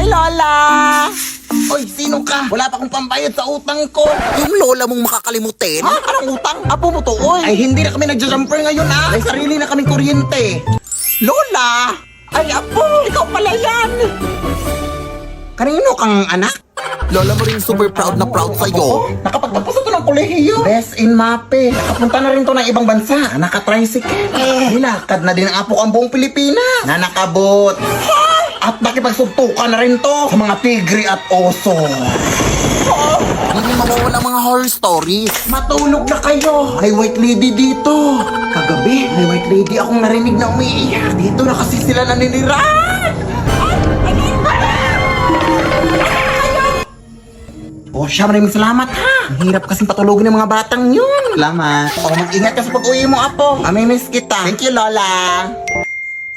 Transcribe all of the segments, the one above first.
Hi, Lola! Oy, sino ka? Wala pa akong pambayad sa utang ko. Yung lola mong makakalimutin? Ha? Anong utang? Apo mo to, oy. Ay, hindi na kami nagja-jumper ngayon, ha? May sarili na kaming kuryente. Lola! Ay, apo! Ikaw pala yan! Kanino kang anak? Lola mo rin super proud na proud sa'yo. Nakapagtapos ito ng kolehiyo. Best in MAPE. Nakapunta na rin to ng ibang bansa. Nakatricycle. Nilakad na din ang apo ang buong Pilipinas. Na nakabot. At nakipagsuntukan na rin to sa mga tigre at oso. Hindi mawawala mga horror stories. Matulog na kayo. May white lady dito. Kagabi, may white lady akong narinig na umiiyak. Dito na kasi sila naninirahan. Oh, siya, maraming salamat ha. Ang hirap kasing patulogin ng mga batang yun. Salamat. Oh, mag-ingat ka sa pag-uwi mo, apo. Amimiss kita. Thank you, Lola.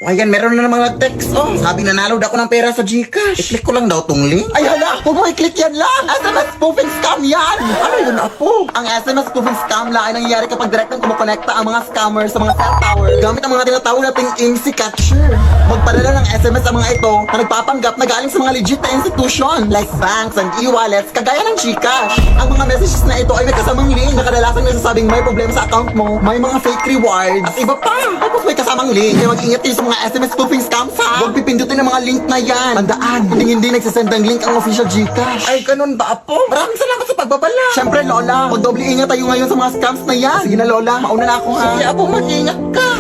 O ayan, meron na namang nag-text. Oh, sabi nanalo daw ako ng pera sa Gcash. I-click ko lang daw tong link. Ay hala, huwag mo i-click yan lang. SMS spoofing scam yan. Ano yun, apo? Ang SMS spoofing scam lang ay nangyayari kapag direktang kumukonekta ang mga scammers sa mga cell tower gamit ang mga tinatawag nating IMSI catcher. Magpadala ng SMS ang mga ito na nagpapanggap na galing sa mga legit na institution like banks and e-wallets kagaya ng Gcash. Ang mga messages na ito ay may kasamang link na kadalasang nagsasabing may problema sa account mo, may mga fake rewards, at iba pa. Tapos may kasamang link. Kaya mag-ingat kayo sa mga SMS spoofing scams ha. Huwag pipindutin ang mga link na yan. Tandaan, hindi nagsasend ng link ang official Gcash. Ay, ganun ba, apo? Maraming salamat sa pagbabala. Siyempre, Lola, mag-doble ingat tayo ngayon sa mga scams na yan. Sige na, Lola, mauna na ako ha. Sige, apo, mag-ingat ka.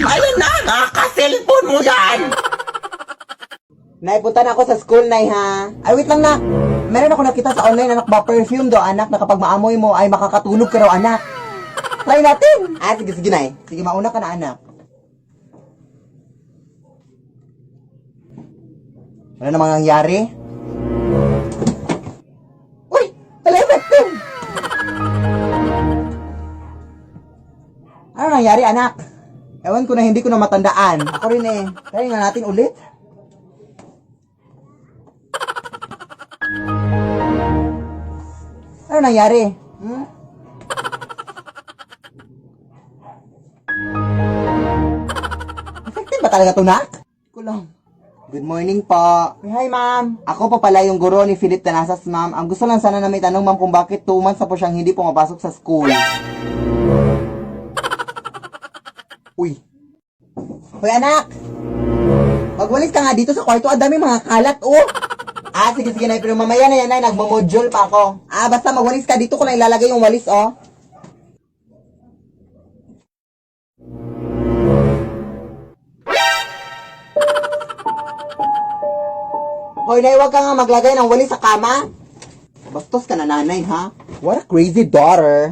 Ayan na, nakaka-cellphone mo yan. Nay, punta na ako sa school, Nay, ha? Ay, wait lang, na. Meron ako nakita sa online, anak ba, perfume do, anak, na kapag maamoy mo, ay makakatulog ka raw, anak. Try natin. Ah, sige, Nay. Sige, mauna ka na, anak. Ano namang nangyari? Uy! Wala effective! Ano nangyari, anak? Ewan ko na, hindi ko na matandaan. Ako rin eh. Try nga natin ulit. Ano nangyari? Effective ba talaga ito, nak? Kulang. Good morning po. Hi, ma'am. Ako po pala yung guro ni Philip Tanasas, ma'am. Ang gusto lang sana na may tanong, ma'am, kung bakit 2 months na po siyang hindi pumapasok sa school. Uy. Hoy, anak! Magwalis ka nga dito sa kwarto. Ang dami mga kalat, oh! Ah, sige, Nay. Pero mamaya na yan, Nay. Nagmo-module pa ako. Ah, basta magwalis ka. Dito ko lang ilalagay yung walis, oh. Hoy, Nay, huwag ka nga maglagay ng walis sa kama. Bastos ka na, nanay, ha? What a crazy daughter.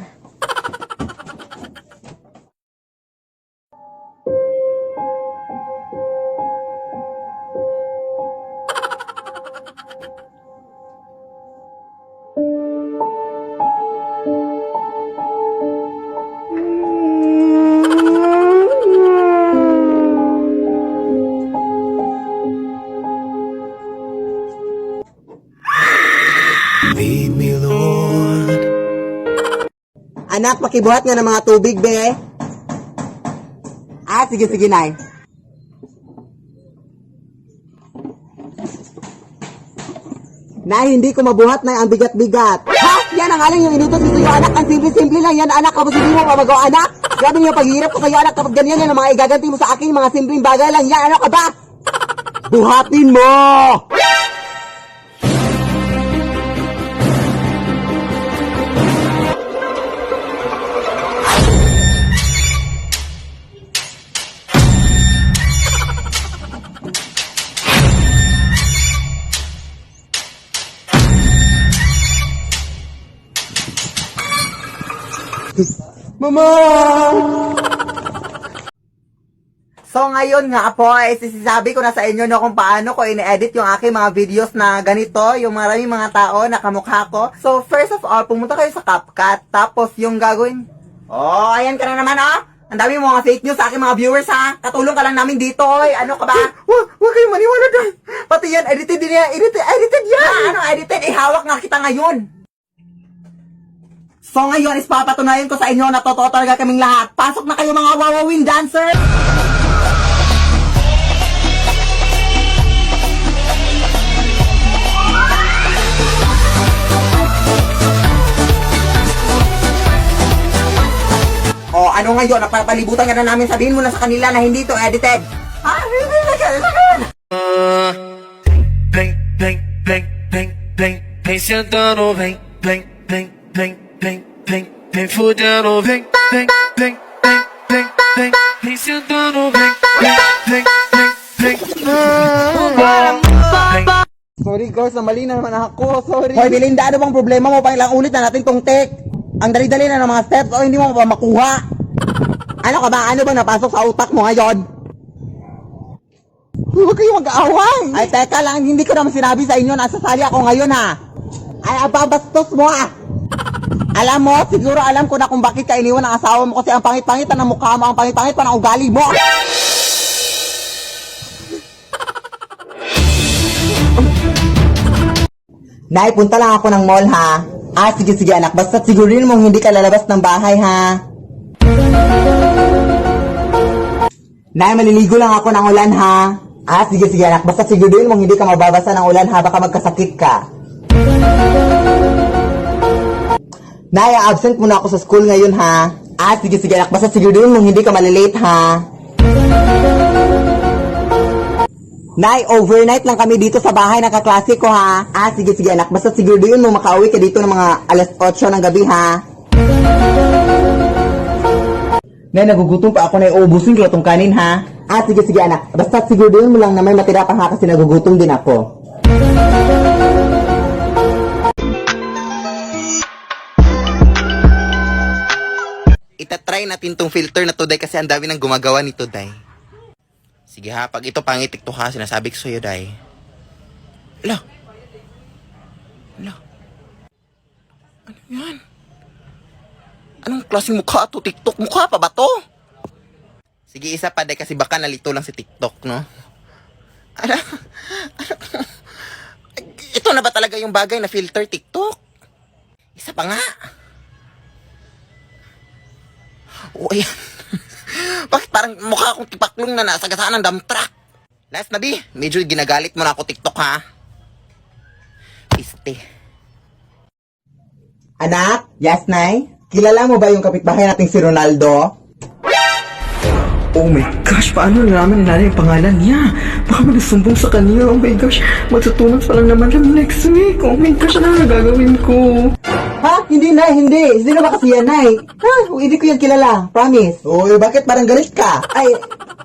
Lead me, Lord. Anak, pakibuhat nga ng mga tubig, be. Ah, sige, Nay. Nay, hindi ko mabuhat, Nay, ang bigat-bigat. Ha? Yan ang aling yung inutos ko sa'yo, anak. Ang simple-simple lang yan, anak. Kapag hindi mo mamagawa, anak. Grabe yung paghihirap ko sa'yo, anak. Kapag ganyan yan, ang mga igaganti mo sa akin, mga simpleng bagay lang yan. Ano ka ba? Buhatin mo! Mama! So ngayon nga po, ay sisisabi ko na sa inyo no kung paano ko ini-edit yung aking mga videos na ganito, yung maraming mga tao na kamukha ko. So first of all, pumunta kayo sa CapCut, tapos yung gagawin... Oh, ayan ka na naman oh! Ang dami mo mga fake news sa aking mga viewers ha! Katulong ka lang namin dito oy! Ano ka ba? Huwag kayong maniwala doon! Pati yan, edited din yan! Edited yan! Ano edited? Ihawak nga kita ngayon! So ngayon is papatunayan ko sa inyo na totoo talaga kaming lahat. Pasok na kayo mga wawawin dancer! Ano ngayon? Napapalibutan ka na namin. Sabihin mo na sa kanila na hindi ito edited. Hindi na kailangan. Vem, vem, vem, vem, vem, vem sentando, vem, vem, vem, vem, vem, vem, vem fudendo, vem, vem, vem, vem, vem, vem, vem sentando, vem, vem, vem, vem, vem. Sorry girls, mali na naman ako. Sorry. Hoy, Belinda, ano bang problema mo? Pang ilang ulit na natin tong take. Ang dali-dali na ng mga steps o hindi mo pa makuha. Ano ka ba? Ano ba napasok sa utak mo ngayon? Huwag kayo mag-aaway. Ay, teka lang. Hindi ko naman sinabi sa inyo na sasali ako ngayon, ha? Ay, ababastos mo, ah. Alam mo, siguro alam ko na kung bakit ka iniwan ng asawa mo kasi ang pangit-pangit na ng mukha mo, ang pangit-pangit pa ng ugali mo. Nay, punta lang ako ng mall, ha? Sige anak, basta sigurin mong hindi ka lalabas ng bahay, ha? Nay, maliligo lang ako ng ulan, ha? Sige anak, basta sigurin mong hindi ka mababasa ng ulan, ha? Baka magkasakit ka. Nay, absent muna ako sa school ngayon, ha? Sige anak, basta sigurin mong hindi ka malilate, ha? Nay, overnight lang kami dito sa bahay ng kaklase ko, ha? Sige anak, basta sigurin mong makauwi ka dito ng mga alas 8 ng gabi, ha? Nay, nagugutom pa ako na iubusin ko itong kanin, ha? Sige anak, basta sigurin mo lang na may matira pa, ha? Kasi nagugutom din ako. Itatry natin tong filter na to, Day, kasi ang dami nang gumagawa nito, Day. Sige ha, pag ito pangitik to ha, sinasabi ko sa'yo, Day. Ala. Ano yan? Anong klaseng mukha to? TikTok mukha pa ba to? Sige, isa pa, Day, kasi baka nalito lang si TikTok, no? Ano? Ito na ba talaga yung bagay na filter TikTok? Isa pa nga. O, ayan. Bakit parang mukha akong tipaklong na nasa gasaan ng dump truck? Last na, B. Medyo ginagalit mo na ako TikTok, ha? Piste. Anak? Yes, Nay? Kilala mo ba yung kapitbahay nating si Ronaldo? Oh my gosh, paano nalaman ni nanay yung pangalan niya? Baka magsumbong sa kanya. Oh my gosh, magtutunan pa lang naman kami next week. Oh my gosh, ano na gagawin ko? Ha? Hindi, Nay, hindi. Sino ba kasi yan, Nay? Hindi ko yan kilala. Promise. Bakit parang galit ka? Ay,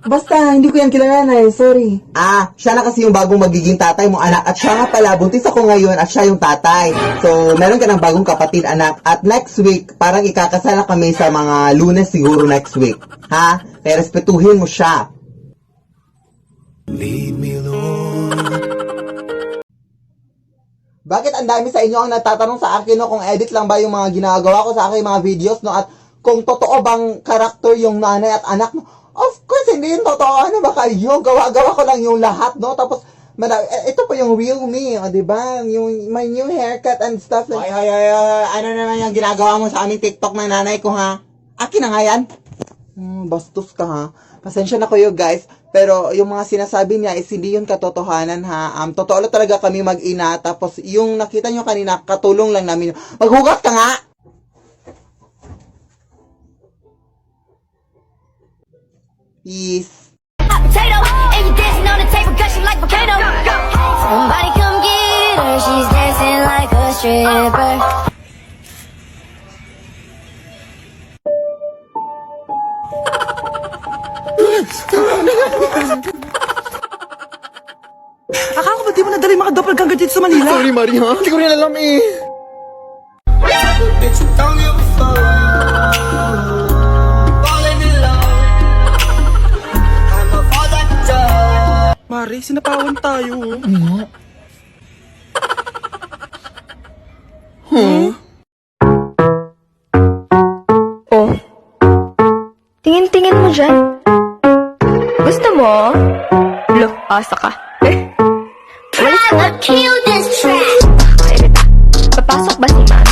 basta, hindi ko yan kilala, Nay. Sorry. Siya na kasi yung bagong magiging tatay mo, anak. At siya nga pala, buntis ako ngayon at siya yung tatay. So, meron ka ng bagong kapatid, anak. At next week, parang ikakasala kami sa mga Lunes siguro next week. Ha? Kaya respetuhin mo siya. Lead me, Lord. Bakit ang dami sa inyo ang nagtatanong sa akin, no, kung edit lang ba yung mga ginagawa ko sa aking mga videos, no, at kung totoo bang karakter yung nanay at anak, no? Of course, hindi yun totoo. Ano ba kayo? Gawa ko lang yung lahat, no? Tapos, ito pa yung real me, diba? Yung my new haircut and stuff. Like, ano naman yung ginagawa mo sa aming TikTok ng nanay ko, ha? Akin na nga yan. Bastos ka, ha? Pasensya na kayo, guys. Pero yung mga sinasabi niya is hindi yun katotohanan, ha? Totoo lang talaga kami mag-ina. Tapos yung nakita nyo kanina, katulong lang namin. Maghugas ka nga! Peace. Potato, and you dancing on the table, gushing like volcano. Somebody come get her, she's dancing like a stripper. Akala ko ba di mo nadali mga doppelganger dito sa Manila? Sorry, Maria. Hindi ko rin alam, eh. Mari, sinapawan tayo. Oh. Tingin-tingin mo dyan. Gusto mo? Look, asa ka. Walis ka nga. Kill this track. Kairita. Papasok ba si Ma'am?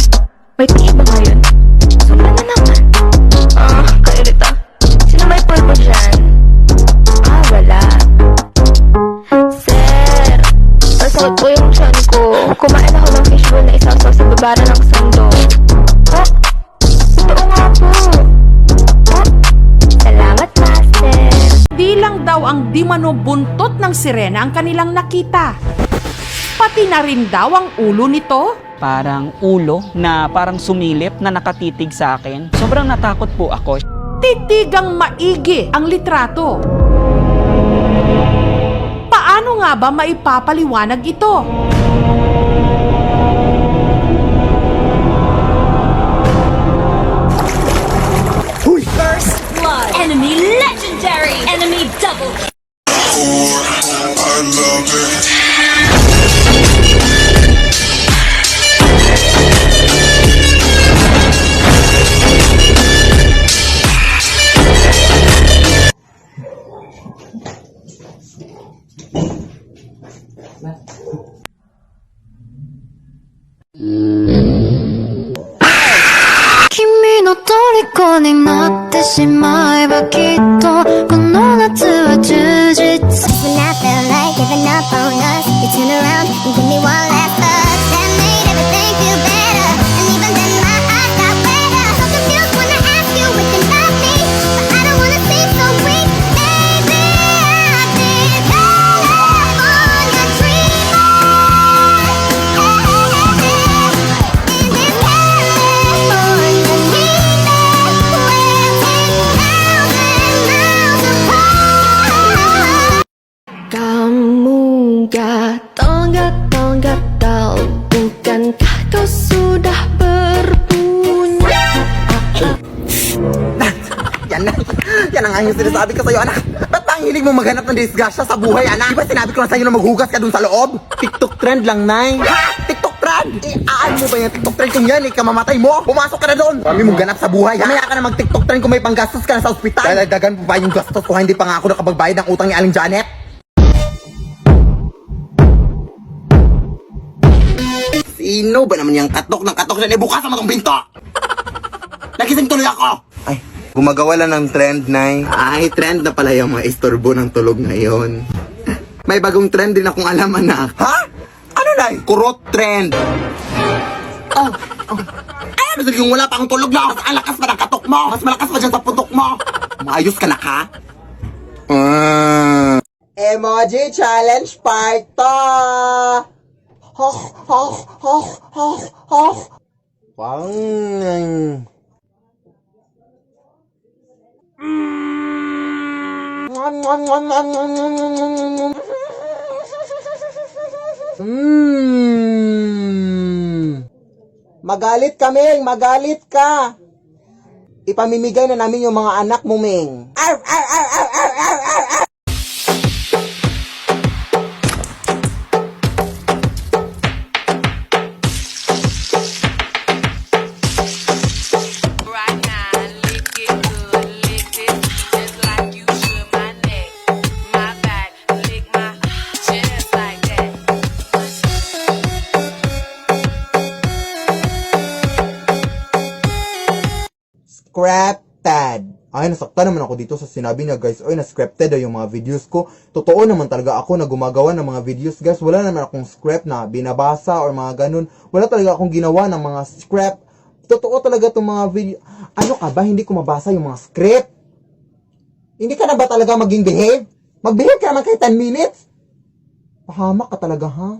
May tingin ba ngayon? Sobra na naman. Kairita. Sino may pulpo dyan? Wala. Sir, nasakot po yung tiyan ko. Kumain ako ng fishbowl na isasaw sa babara ng sando. Totoo nga po. daw ang di mano buntot ng sirena ang kanilang nakita. Pati na rin daw ang ulo nito. Parang ulo na parang sumilip na nakatitig sa akin. Sobrang natakot po ako. Titigang maigi ang litrato. Paano nga ba maipapaliwanag ito? First blood. Enemy legendary. Enemy double. Kimi no toriko ni natte shimaeba kitto kono natsu wa jujitsu. When I felt like giving up on us, you turn around and give me one last touch. That made everything feel better, and even then my eyes got wetter. So confused when I ask you if you love me, but I don't wanna seem so weak. Baby, I've been all up on your dream. In this California, we're 10,000 miles apart. Kamu gatal-gatal gatal, bukankah kau sudah berbunyi? Yan ang yung sinasabi ko sa'yo, anak. Ba't ba ang hilig mo maghanap ng disgrasya sa buhay, anak? Di ba sinabi ko na sa'yo na maghugas ka dun sa loob? TikTok trend lang, Nay. Ha? TikTok trend? Aan mo ba yung TikTok trend kung yan, kamamatay mo? Pumasok ka na doon. Kami mong ganap sa buhay. Mamaya ka na mag-TikTok trend kung may panggastos ka na sa ospital. Dadagdagan mo pa yung gastos kung hindi pa nga ako nakapagbayad ng utang ni Aling Janet. Sino ba naman yung katok ng katok na ibukasan mo tong pinto? Nagising tuloy ako! Ay, gumagawa lang ng trend, Nay. Ay, trend na pala yung mga istorbo ng tulog ngayon. May bagong trend din akong alam, anak. Ha? Ano, Nay? Kurot trend. Oh. Ay, ano yung wala pa akong tulog na? Mas alakas pa ng katok mo. Mas malakas pa dyan sa putok mo. Maayos ka na, ka? Emoji Challenge Part 2! Magalit ka, Ming! Magalit ka! Ipamimigay na namin yung mga anak mo, Ming. Arr, arr, arr, arr, arr, arr, arr, arr. Right now, lick it good, lick it just like you should my neck, my back, lick my chest like that. Scripted. Ay, nasaktan naman ako dito sa sinabi niya, guys. Oy, na-scripted daw yung mga videos ko. Totoo naman talaga ako na gumagawa ng mga videos, guys. Wala naman akong script na binabasa or mga ganun. Wala talaga akong ginawa ng mga script. Totoo talaga itong mga video. Ano ka ba? Hindi ko mabasa yung mga script. Hindi ka na ba talaga maging behave? Mag-behave ka naman kahit 10 minutes. Pahamak ka talaga, ha?